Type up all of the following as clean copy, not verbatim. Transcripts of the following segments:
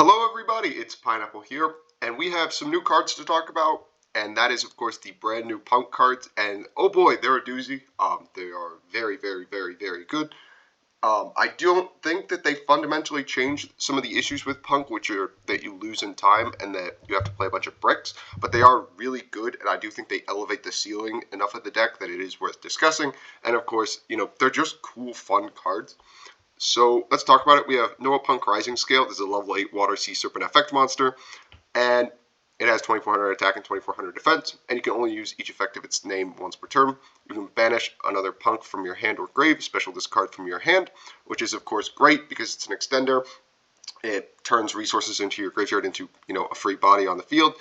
Hello everybody, it's Pineapple here, and we have some new cards to talk about, and that is of course the brand new Punk cards, and oh boy, they're a doozy. They are very, very, very, very good. I don't think that they fundamentally changed some of the issues with Punk, which are that you lose in time and that you have to play a bunch of bricks, but they are really good, and I do think they elevate the ceiling enough of the deck that it is worth discussing, and of course, they're just cool, fun cards. So let's talk about it. We have Noah Punk Rising Scale. This is a level 8 Water Sea Serpent effect monster, and it has 2400 attack and 2400 defense, and you can only use each effect of its name once per turn. You can banish another Punk from your hand or grave, special discard from your hand, which is of course great because it's an extender. It turns resources into your graveyard into, a free body on the field.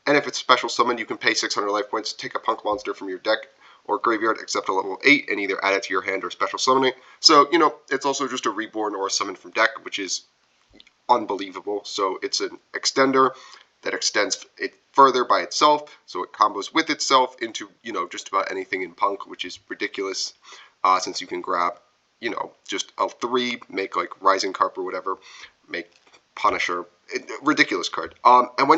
And if it's special summoned, you can pay 600 life points to take a Punk monster from your deck or graveyard except a level 8 and either add it to your hand or special summoning. So, it's also just a reborn or a summon from deck, which is unbelievable. So it's an extender that extends it further by itself, so it combos with itself into, just about anything in Punk, which is ridiculous, since you can grab, just a 3, make like Rising Carp or whatever, make Punisher. Ridiculous card. And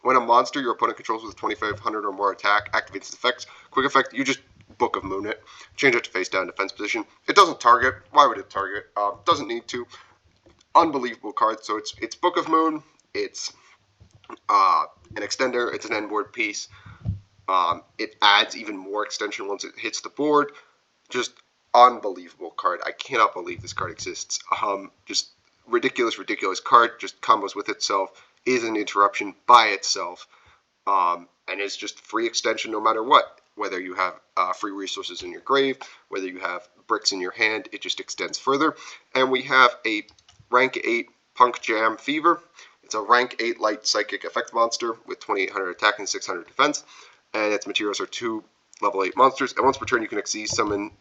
when a monster your opponent controls with 2500 or more attack activates its effects, quick effect, you just Book of Moon it. Change it to face down defense position. It doesn't target. Why would it target? Doesn't need to. Unbelievable card. So it's Book of Moon. It's an extender. It's an end board piece. It adds even more extension once it hits the board. Just unbelievable card. I cannot believe this card exists. Just ridiculous card. Just combos with itself. Is an interruption by itself, and is just free extension no matter what. Whether you have free resources in your grave, whether you have bricks in your hand, it just extends further. And we have a rank 8 Punk Jam Fever. It's a rank 8 light psychic effect monster with 2800 attack and 600 defense, and its materials are 2 level 8 monsters. And once per turn, you can Xyz summon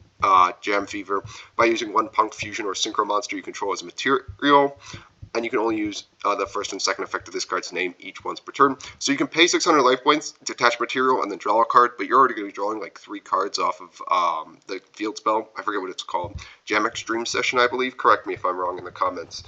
Jam Fever by using 1 Punk Fusion or Synchro monster you control as a material. And you can only use the first and second effect of this card's name each once per turn. So you can pay 600 life points to attach material and then draw a card, but you're already going to be drawing like 3 cards off of the field spell. I forget what it's called. Jam Extreme Session, I believe. Correct me if I'm wrong in the comments.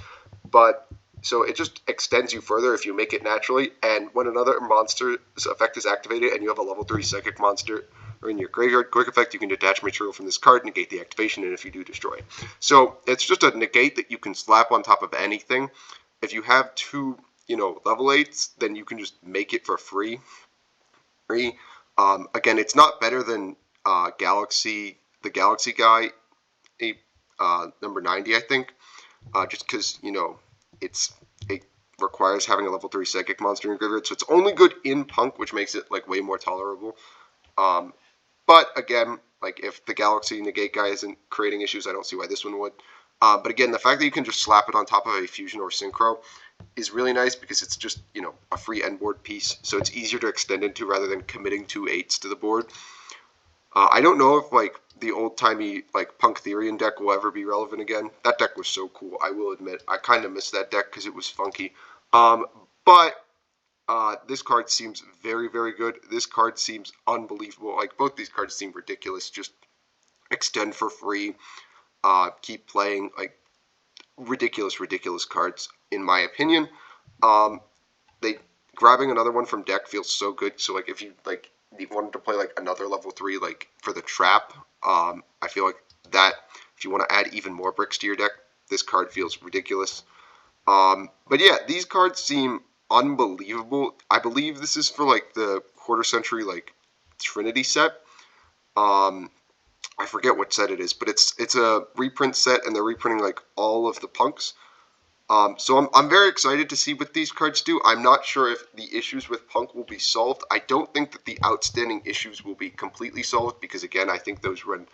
But so it just extends you further if you make it naturally. And when another monster's effect is activated and you have a level 3 psychic monster or in your graveyard, quick effect, you can detach material from this card, negate the activation, and if you do, destroy it. So it's just a negate that you can slap on top of anything. If you have 2, level 8s, then you can just make it for free. Again, it's not better than the Galaxy guy, number 90, I think, just because, it requires having a level 3 psychic monster in your graveyard, so it's only good in Punk, which makes it like way more tolerable. But again, like if the Galaxy Negate guy isn't creating issues, I don't see why this one would. But again, the fact that you can just slap it on top of a Fusion or Synchro is really nice because it's just, a free end board piece. So it's easier to extend into rather than committing 2 8s to the board. I don't know if like the old-timey like Punk Therian deck will ever be relevant again. That deck was so cool, I will admit. I kind of miss that deck because it was funky. But this card seems very, very good. This card seems unbelievable. Like, both these cards seem ridiculous. Just extend for free. Keep playing. Like, ridiculous cards, in my opinion. Grabbing another one from deck feels so good. So, like, if you, wanted to play, like, another level 3, like, for the trap, I feel like that, if you want to add even more bricks to your deck, this card feels ridiculous. But yeah, these cards seem unbelievable. I believe this is for like the quarter century like Trinity set. I forget what set it is, but it's a reprint set, and they're reprinting like all of the Punks. So I'm very excited to see what these cards do. I'm not sure if the issues with Punk will be solved. I don't think that the outstanding issues will be completely solved because, again, I think those run,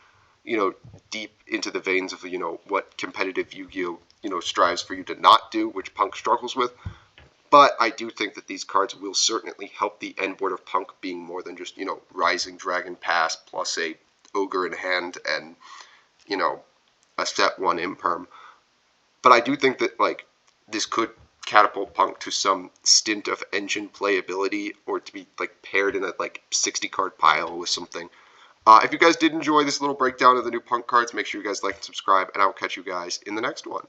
deep into the veins of, what competitive Yu-Gi-Oh, strives for you to not do, which Punk struggles with. But I do think that these cards will certainly help the end board of Punk being more than just, Rising Dragon Pass plus a Ogre in hand and, a set 1 Imperm. But I do think that, like, this could catapult Punk to some stint of engine playability, or to be, like, paired in a, 60-card pile with something. If you guys did enjoy this little breakdown of the new Punk cards, make sure you guys like and subscribe, and I will catch you guys in the next one.